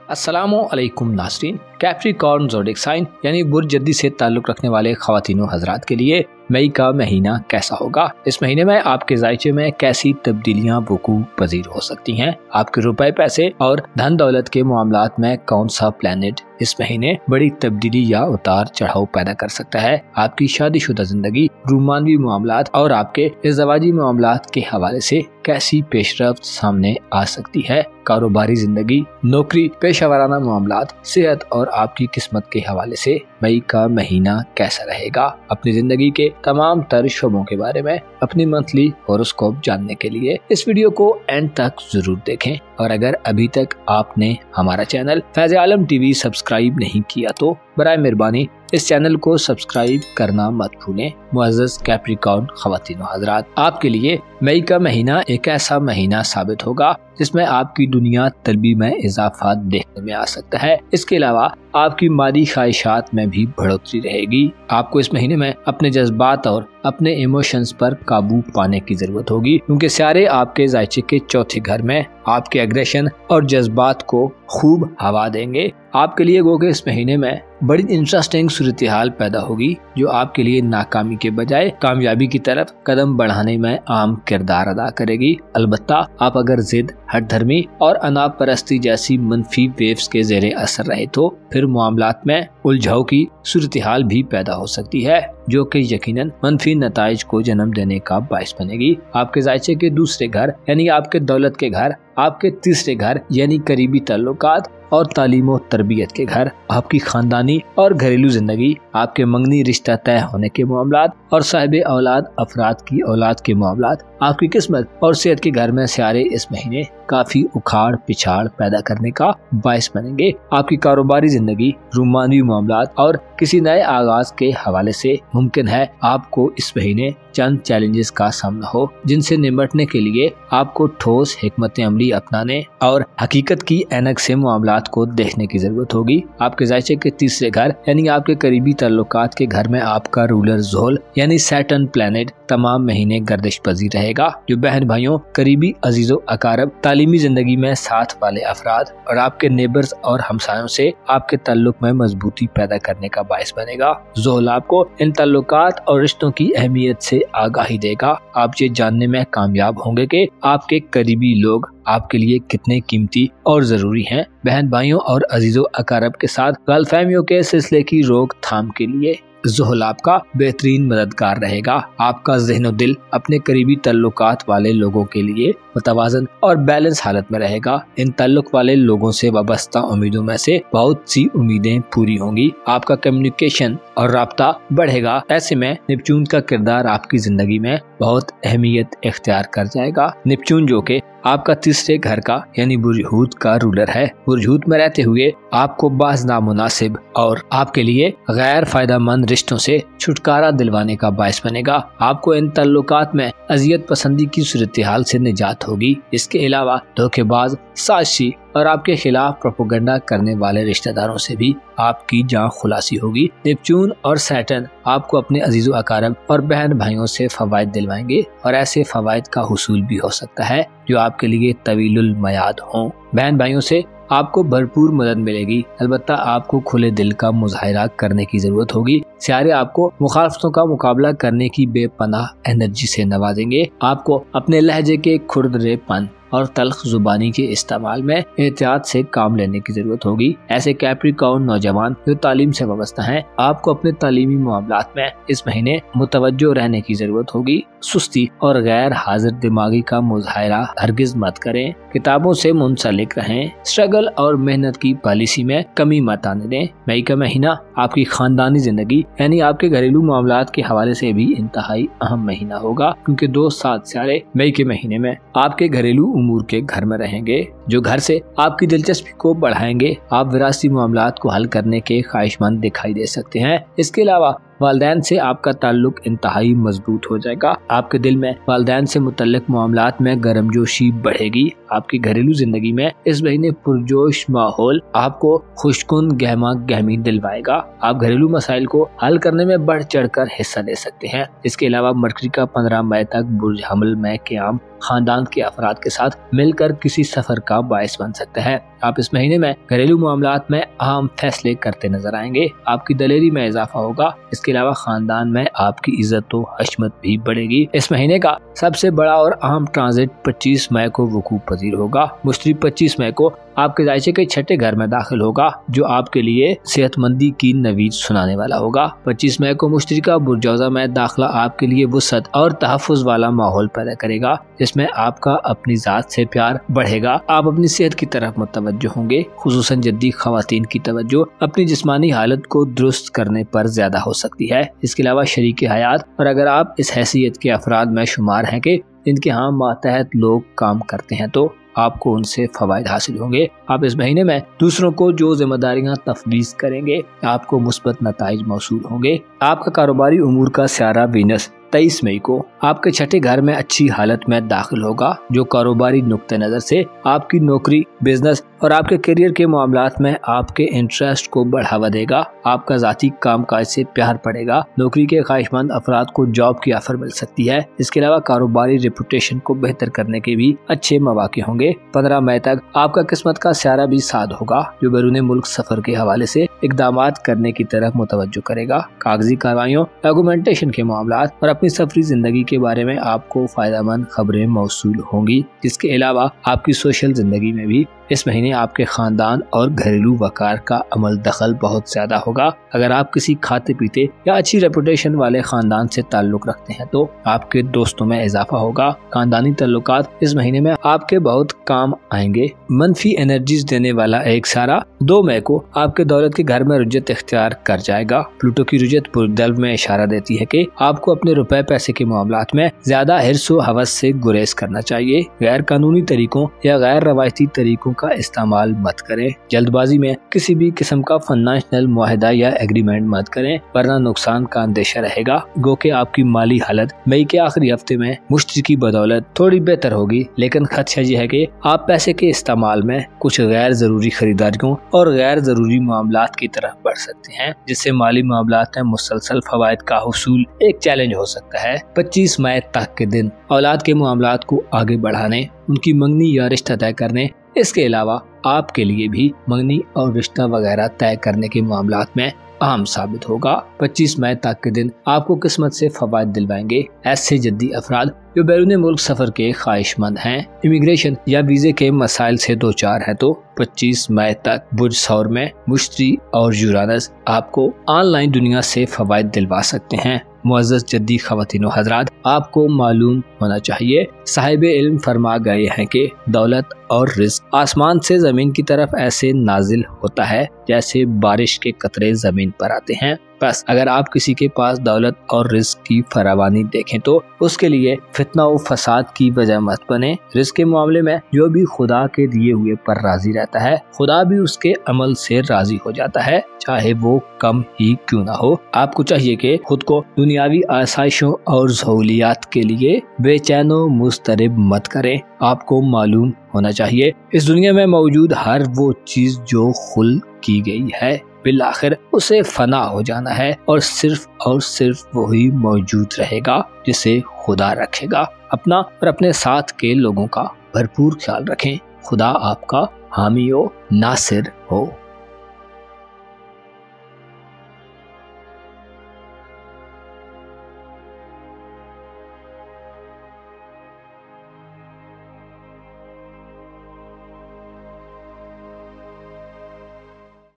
अस्सलामुअलैकुम नाज़रीन। Capricorn zodiac sign यानी बुर्ज जद्दी से ताल्लुक़ रखने वाले ख़वातीनो हज़रात के लिए मई का महीना कैसा होगा। इस महीने में आपके ज़ायचे में कैसी तब्दीलियां वकूअ पज़ीर हो सकती हैं। आपके रुपए पैसे और धन दौलत के मामलात में कौन सा प्लैनेट इस महीने बड़ी तब्दीली या उतार चढ़ाव पैदा कर सकता है। आपकी शादीशुदा जिंदगी, रूमानवी मामलात और आपके इज़्ज़वाजी मामलात के हवाले से कैसी पेशरफ्त सामने आ सकती है। कारोबारी जिंदगी, नौकरी, पेशेवराना मामलात, सेहत और आपकी किस्मत के हवाले से मई का महीना कैसा रहेगा। अपनी जिंदगी के तमाम तर शोबों के बारे में अपनी मंथली हॉरोस्कोप जानने के लिए इस वीडियो को एंड तक जरूर देखें। और अगर अभी तक आपने हमारा चैनल फैज़ आलम टीवी सब्सक्राइब नहीं किया तो बराए मेहरबानी इस चैनल को सब्सक्राइब करना मत भूलें। मुअज़्ज़ज़ कैप्रिकॉर्न ख़वातीनो हज़रात, आपके लिए मई का महीना एक ऐसा महीना साबित होगा जिसमें आपकी दुनिया तलबी में इजाफा देखने में आ सकता है। इसके अलावा आपकी माली ख्वाहिशात में भी बढ़ोतरी रहेगी। आपको इस महीने में अपने जज्बात और अपने इमोशंस पर काबू पाने की जरूरत होगी, क्योंकि सितारे आपके ज़ायचे के चौथे घर में आपके एग्रेशन और जज्बात को खूब हवा देंगे। आपके लिए गो के इस महीने में बड़ी इंटरेस्टिंग सूरत हाल पैदा होगी जो आपके लिए नाकामी के बजाय कामयाबी की तरफ कदम बढ़ाने में आम किरदार अदा करेगी। अलबत्ता आप अगर जिद, हठधर्मी और अनाप परस्ती जैसी मनफी वेव्स के ज़ेरे असर रहे तो फिर मामलात में उलझाव की सूरत हाल भी पैदा हो सकती है, जो कि यकीनन मनफी नताइज को जन्म देने का बायस बनेगी। आपके ज़ायचे के दूसरे घर यानी आपके दौलत के घर, आपके तीसरे घर यानी करीबी ताल्लुकात और तालीम और तरबियत के घर, आपकी खानदानी और घरेलू जिंदगी, आपके मंगनी रिश्ता तय होने के मामलात और साहिब औलाद अफराद की औलाद के मामलात, आपकी किस्मत और सेहत के घर में सितारे इस महीने काफी उखाड़ पिछाड़ पैदा करने का बायस बनेंगे। आपकी कारोबारी जिंदगी, रूमानी मामलात और किसी नए आगाज के हवाले से मुमकिन है आपको इस महीने चंद चैलेंजेस का सामना हो, जिनसे निपटने के लिए आपको ठोस हिकमत अमली अपनाने और हकीकत की ऐनक से मामलात को देखने की जरूरत होगी। आपके ज़ायचे के तीसरे घर यानी आपके करीबी ताल्लुकात के घर में आपका रूलर ज़ोहल यानी सैटर्न प्लैनेट तमाम महीने गर्दिश पजीर रहेगा, जो बहन भाइयों, करीबी अजीजों अकारब, तालीमी जिंदगी में साथ वाले अफराद और आपके नेबर्स और हमसायों से आपके ताल्लुक में मजबूती पैदा करने का बायस बनेगा। ज़ोहल आपको इन ताल्लुकात और रिश्तों की अहमियत से आगाही देगा। आप ये जानने में कामयाब होंगे कि आपके करीबी लोग आपके लिए कितने कीमती और जरूरी हैं। बहन भाइयों और अजीजों अकारब के साथ गलतफहमियों के सिलसिले की रोकथाम के लिए ज़ोहल आपका बेहतरीन मददगार रहेगा। आपका ज़हन दिल अपने करीबी ताल्लुकात वाले लोगों के लिए मुतवाज़न और बैलेंस हालत में रहेगा। इन ताल्लुक वाले लोगों से वाबस्ता उम्मीदों में से बहुत सी उम्मीदें पूरी होंगी। आपका कम्युनिकेशन और राब्ता बढ़ेगा। ऐसे में नेपच्यून का किरदार आपकी जिंदगी में बहुत अहमियत इख्तियार कर जाएगा। नेपच्यून जो के आपका तीसरे घर का यानी बुर्ज हूत का रूलर है। बुर्ज हूत में रहते हुए आपको बाज़ नामुनासिब और आपके लिए गैर फायदेमंद रिश्तों से छुटकारा दिलवाने का बायस बनेगा। आपको इन ताल्लुकात में अजियत पसंदी की सूरत हाल से निजात होगी। इसके अलावा धोखेबाज, साजिशी और आपके खिलाफ प्रोपेगेंडा करने वाले रिश्तेदारों से भी आपकी जान खुलासी होगी। नेपच्यून और सैटर्न आपको अपने अजीजों अकारब और बहन भाइयों से फवायद दिलवाएंगे और ऐसे फवायद का हुसूल भी हो सकता है जो आपके लिए तवीलुल मयाद हों। बहन भाइयों से आपको भरपूर मदद मिलेगी। अलबत्ता आपको खुले दिल का मुजाहिरा करने की जरूरत होगी। सितारे आपको मुखालफतों का मुकाबला करने की बेपनाह एनर्जी से नवाजेंगे। आपको अपने लहजे के खुरदरेपन और तल्ख जुबानी के इस्तेमाल में एहतियात से काम लेने की जरूरत होगी। ऐसे कैप्रिकॉर्न नौजवान जो तालीम से वाबस्ता हैं, आपको अपने तालीमी मामलात में इस महीने मुतवज्जो रहने की जरूरत होगी। सुस्ती और गैर हाजिर दिमागी का मुजाहिरा हरगिज मत करें। किताबों से मुंसलिक रहें। स्ट्रगल और मेहनत की पॉलिसी में कमी मत आने दें। मई का महीना आपकी खानदानी जिंदगी यानी आपके घरेलू मामलात के हवाले से भी इंतहाई अहम महीना होगा, क्योंकि 2-7 सितारे मई के महीने में आपके घरेलू उमूर के घर में रहेंगे, जो घर से आपकी दिलचस्पी को बढ़ाएंगे। आप विरासती मामलात को हल करने के ख्वाहिशमंद दिखाई दे सकते हैं। इसके अलावा वालिदैन से आपका ताल्लुक इंतहाई मजबूत हो जाएगा। आपके दिल में वालिदैन से मुतल्लिक मामलात में गर्मजोशी बढ़ेगी। आपकी घरेलू जिंदगी में इस महीने पुरजोश माहौल आपको खुशकुन गहमा गहमी दिलवाएगा। आप घरेलू मसाइल को हल करने में बढ़ चढ़कर हिस्सा ले सकते हैं। इसके अलावा मरकरी का 15 मई तक बुर्ज हमल में क़याम खानदान के अफराद के साथ मिलकर किसी सफर का का बायस बन सकता है। आप इस महीने में घरेलू मामलात में अहम फैसले करते नजर आएंगे। आपकी दलेरी में इजाफा होगा। इसके अलावा खानदान में आपकी इज्जत व हशमत भी बढ़ेगी। इस महीने का सबसे बड़ा और अहम ट्रांजिट 25 मई को वकूअ पजीर होगा। मुश्तरी 25 मई को आपके जायचे के छठे घर में दाखिल होगा, जो आपके लिए सेहतमंदी की नवीद सुनाने वाला होगा। 25 मई को मुश्तरी का बुर्जौजा में दाखिला आपके लिए वुसअत और तहफ़्फ़ुज़ वाला माहौल पैदा करेगा, जिसमें आपका अपनी जात से प्यार बढ़ेगा। आप अपनी सेहत की तरफ मुतवज्जो होंगे, खुसूसन जद्दी खवातीन की तवज्जो अपनी जिस्मानी हालत को दुरुस्त करने पर ज्यादा हो सकती है। इसके अलावा शरीक हयात और अगर आप इस हैसियत के अफराद में शुमार हैं कि जिनके यहाँ मातहत लोग काम करते हैं, तो आपको उनसे फवायद हासिल होंगे। आप इस महीने में दूसरों को जो जिम्मेदारियां तफवीज़ करेंगे, आपको मुस्बत नताइज मौसूल होंगे। आपका कारोबारी उमूर का स्यारा वीनस 23 मई को आपके छठे घर में अच्छी हालत में दाखिल होगा, जो कारोबारी नुक्ते नजर से आपकी नौकरी, बिजनेस और आपके करियर के मामलात में आपके इंटरेस्ट को बढ़ावा देगा। आपका जाती कामकाज से प्यार पड़ेगा। नौकरी के ख्वाहिशमंद अफराद को जॉब की ऑफर मिल सकती है। इसके अलावा कारोबारी रेपुटेशन को बेहतर करने के भी अच्छे मौके होंगे। 15 मई तक आपका किस्मत का स्यारा भी साध होगा, जो बैरून मुल्क सफर के हवाले से इकदामात करने की तरफ मुतवज्जो करेगा। कागजी कार्रवाइयों, डॉक्यूमेंटेशन के मामलात और अपनी सफरी जिंदगी के बारे में आपको फायदेमंद खबरें मौसूल होंगी। इसके अलावा आपकी सोशल जिंदगी में भी इस महीने आपके खानदान और घरेलू वकार का अमल दखल बहुत ज्यादा होगा। अगर आप किसी खाते पीते या अच्छी रेपुटेशन वाले खानदान से ताल्लुक रखते हैं, तो आपके दोस्तों में इजाफा होगा। खानदानी ताल्लुकात इस महीने में आपके बहुत काम आएंगे। मनफी एनर्जीज देने वाला एक सारा 2 मई को आपके दौलत के घर में रुजत इख्तियार कर जाएगा। प्लूटो की रुजत पुरदल्व में इशारा देती है कि आपको अपने रुपए पैसे के मामलात में ज्यादा हिर्स व हवस से गुरेज करना चाहिए। गैर कानूनी तरीकों या गैर रवायती तरीकों का इस्तेमाल मत करें। जल्दबाजी में किसी भी किस्म का फाइनेंशियल मुआहदा या एग्रीमेंट मत करें, वरना नुकसान का अंदेशा रहेगा। गो के आपकी माली हालत मई के आखिरी हफ्ते में मुश्तरी की बदौलत थोड़ी बेहतर होगी, लेकिन खदशा यह है कि आप पैसे के इस्तेमाल में कुछ गैर जरूरी खरीदारियों और गैर जरूरी मामलात की तरफ बढ़ सकते हैं, जिससे माली मामलात में मुसलसल फवायद का हुसूल एक चैलेंज हो सकता है। 25 मई तक के दिन औलाद के मामलात को आगे बढ़ाने, उनकी मंगनी या रिश्ता तय करने, इसके अलावा आपके लिए भी मंगनी और रिश्ता वगैरह तय करने के मामलात में अहम साबित होगा। 25 मई तक के दिन आपको किस्मत से फवायद दिलवाएंगे। ऐसे जद्दी अफराद जो बैरून मुल्क सफर के ख्वाहिशमंद हैं, इमिग्रेशन या वीजे के मसाइल से दो चार हैं, तो 25 मई तक बुर्ज सौर में मुश्तरी और यूरानस आपको ऑनलाइन दुनिया से फवायद दिलवा सकते हैं। मुअज़्ज़ज़ जद्दी ख़वातीनो हज़रात, आपको मालूम होना चाहिए, साहिब इल्म फरमा गए हैं कि दौलत और रिज़्क़ आसमान से ज़मीन की तरफ ऐसे नाजिल होता है जैसे बारिश के कतरे ज़मीन पर आते हैं। बस अगर आप किसी के पास दौलत और रिज़्क़ की फरावानी देखें, तो उसके लिए फितना व फसाद की वजह मत बने। रिज़्क़ के मामले में जो भी खुदा के दिए हुए पर राजी रहता है, खुदा भी उसके अमल से राजी हो जाता है, चाहे वो कम ही क्यों ना हो। आपको चाहिए कि खुद को दुनियावी आसाइशों और सहूलियात के लिए बेचैन व मुस्तरिब मत करें। आपको मालूम होना चाहिए, इस दुनिया में मौजूद हर वो चीज जो खुल की गई है, बिलाखिर उसे फना हो जाना है और सिर्फ वही मौजूद रहेगा जिसे खुदा रखेगा। अपना और अपने साथ के लोगों का भरपूर ख्याल रखें। खुदा आपका हामी हो, नासिर हो।